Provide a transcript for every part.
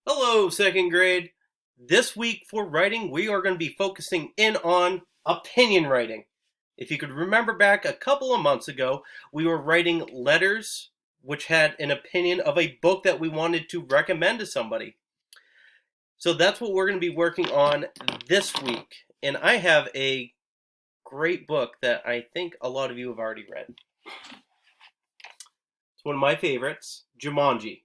Hello, second grade. This week for writing, we are going to be focusing in on opinion writing. If you could remember back a couple of months ago, we were writing letters which had an opinion of a book that we wanted to recommend to somebody. So that's what we're going to be working on this week. And I have a great book that I think a lot of you have already read. It's one of my favorites, Jumanji.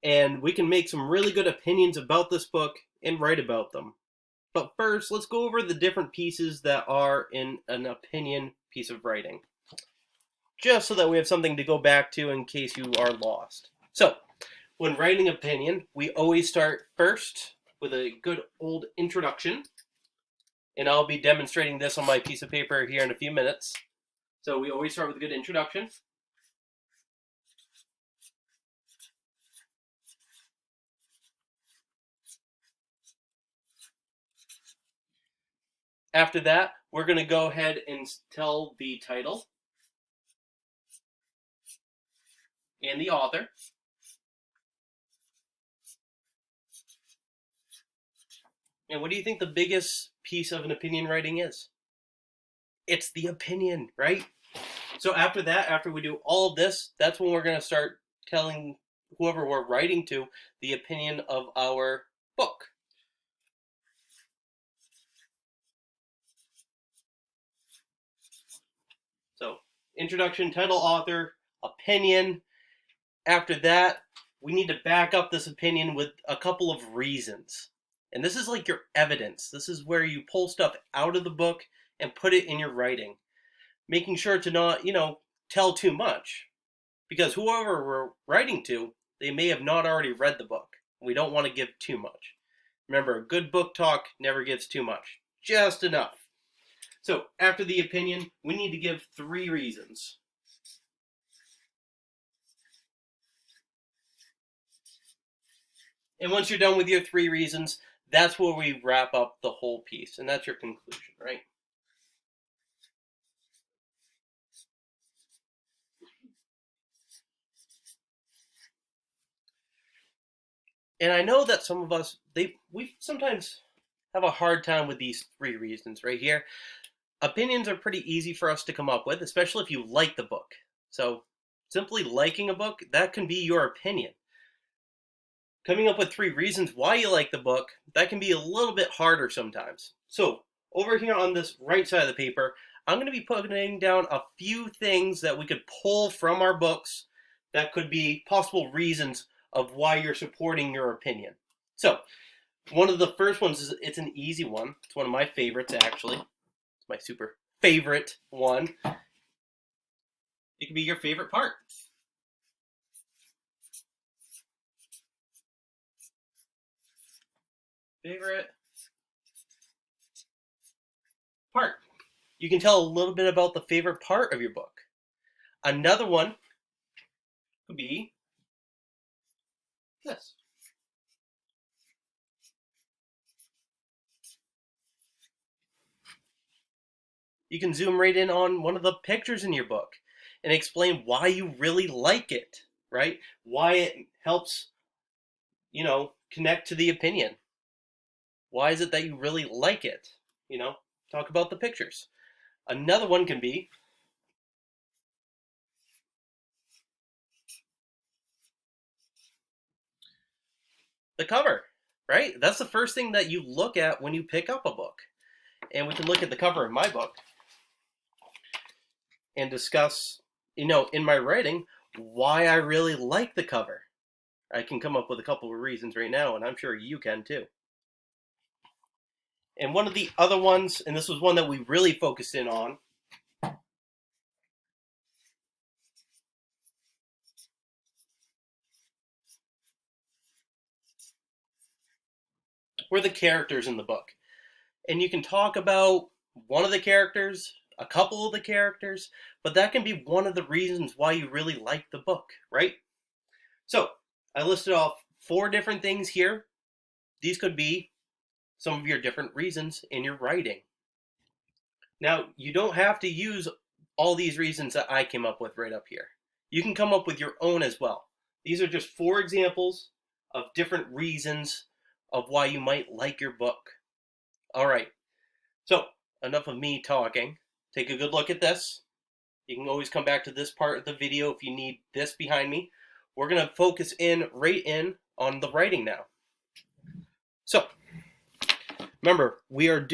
And we can make some really good opinions about this book and write about them. But first, let's go over the different pieces that are in an opinion piece of writing, just so that we have something to go back to in case you are lost. So, when writing opinion, we always start first with a good old introduction, and I'll be demonstrating this on my piece of paper here in a few minutes. So we always start with a good introduction. After that, we're going to go ahead and tell the title and the author. And what do you think the biggest piece of an opinion writing is? It's the opinion, right? So after that, after we do all of this, that's when we're going to start telling whoever we're writing to the opinion of our book. So, introduction, title, author, opinion. After that, we need to back up this opinion with a couple of reasons. And this is like your evidence. This is where you pull stuff out of the book and put it in your writing. Making sure to not, tell too much. Because whoever we're writing to, they may have not already read the book. We don't want to give too much. Remember, a good book talk never gives too much. Just enough. So, after the opinion, we need to give 3 reasons. And once you're done with your 3 reasons, that's where we wrap up the whole piece. And that's your conclusion, right? And I know that some of us, we sometimes have a hard time with these 3 reasons right here. Opinions are pretty easy for us to come up with, especially if you like the book. So simply liking a book, that can be your opinion. Coming up with 3 reasons why you like the book, that can be a little bit harder sometimes. So over here on this right side of the paper, I'm going to be putting down a few things that we could pull from our books that could be possible reasons of why you're supporting your opinion. So one of the first ones is, it's an easy one. It's one of my favorites, actually. It's my super favorite one. It could be your favorite part. Favorite part. You can tell a little bit about the favorite part of your book. Another one could be this. You can zoom right in on one of the pictures in your book and explain why you really like it, right? Why it helps, connect to the opinion. Why is it that you really like it? Talk about the pictures. Another one can be the cover, right? That's the first thing that you look at when you pick up a book. And we can look at the cover of my book and discuss, in my writing, why I really like the cover. I can come up with a couple of reasons right now, and I'm sure you can too. And one of the other ones, and this was one that we really focused in on, were the characters in the book. And you can talk about one of the characters, a couple of the characters, but that can be one of the reasons why you really like the book, right? So, I listed off 4 different things here. These could be some of your different reasons in your writing. Now, you don't have to use all these reasons that I came up with right up here. You can come up with your own as well. These are just 4 examples of different reasons of why you might like your book. All right, so enough of me talking. Take a good look at this. You can always come back to this part of the video if you need this behind me. We're going to focus right in on the writing now. So, remember, we're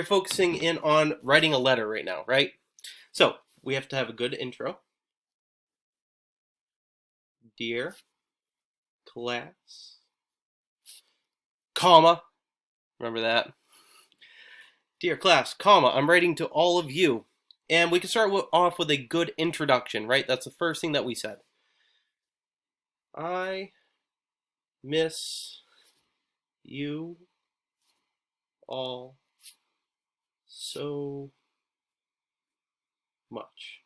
focusing in on writing a letter right now, right? So, we have to have a good intro. Dear class, comma, remember that? Dear class, comma, I'm writing to all of you. And we can start off with a good introduction, right? That's the first thing that we said. I miss you all so much.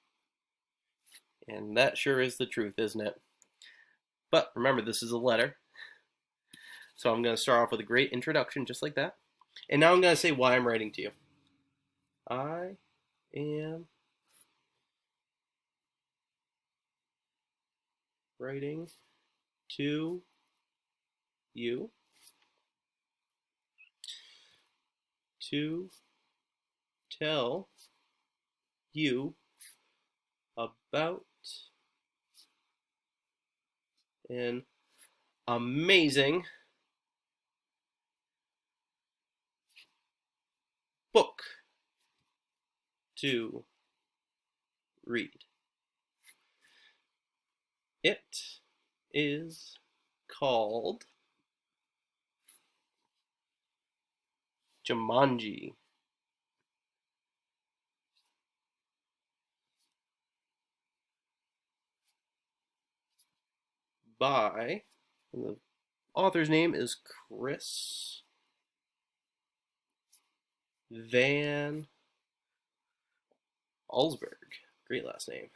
And that sure is the truth, isn't it? But remember, this is a letter. So I'm going to start off with a great introduction, just like that. And now I'm going to say why I'm writing to you. I am writing to you to tell you about an amazing book to read. It is called Jumanji by, the author's name is Chris Van Allsburg. Great last name.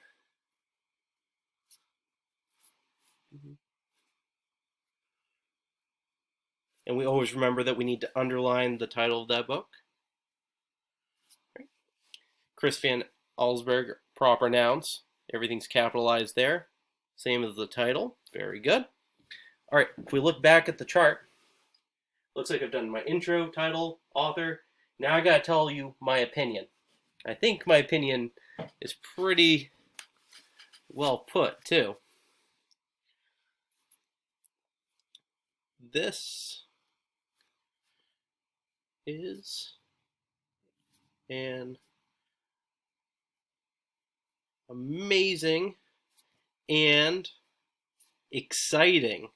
And we always remember that we need to underline the title of that book. Right. Chris Van Allsburg, proper nouns. Everything's capitalized there. Same as the title. Very good. All right, if we look back at the chart, looks like I've done my intro, title, author. Now I gotta tell you my opinion. I think my opinion is pretty well put, too. This is an amazing and exciting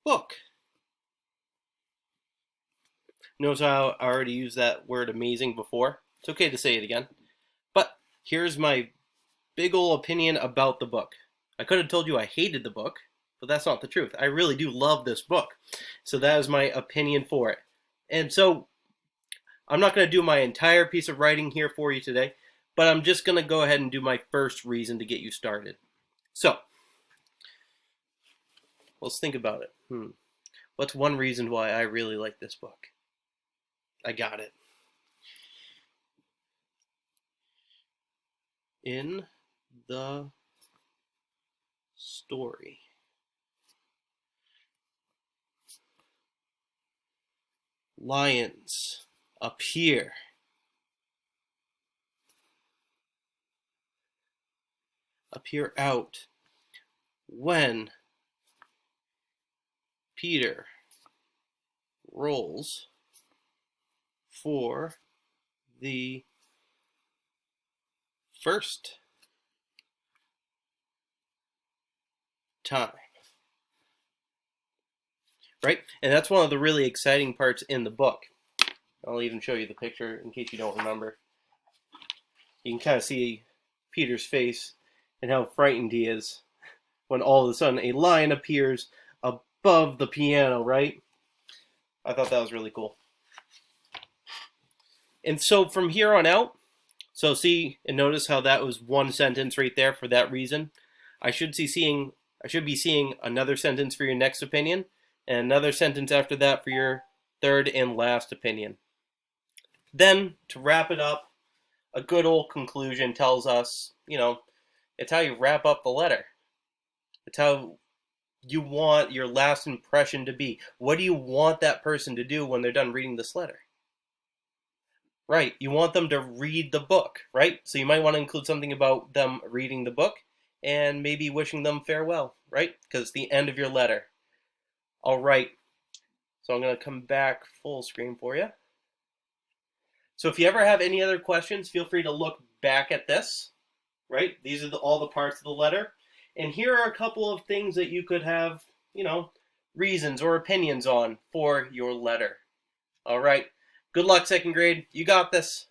book. Notice how I already used that word amazing before. It's okay to say it again. But here's my big ol' opinion about the book. I could have told you I hated the book, but that's not the truth. I really do love this book. So that is my opinion for it. And so I'm not going to do my entire piece of writing here for you today, but I'm just going to go ahead and do my first reason to get you started. So let's think about it. What's one reason why I really like this book? I got it. In the story, lions appear out when Peter rolls for the first time. Right? And that's one of the really exciting parts in the book. I'll even show you the picture in case you don't remember. You can kind of see Peter's face and how frightened he is when all of a sudden a lion appears above the piano, right? I thought that was really cool. And so from here on out, so see and notice how that was one sentence right there for that reason. I should be seeing another sentence for your next opinion, and another sentence after that for your third and last opinion. Then, to wrap it up, a good old conclusion tells us, it's how you wrap up the letter. It's how you want your last impression to be. What do you want that person to do when they're done reading this letter? Right, you want them to read the book, right? So you might want to include something about them reading the book and maybe wishing them farewell, right? Because it's the end of your letter. All right, so I'm going to come back full screen for you. So if you ever have any other questions, feel free to look back at this, right? These are all the parts of the letter. And here are a couple of things that you could have, reasons or opinions on for your letter. All right. Good luck, second grade. You got this.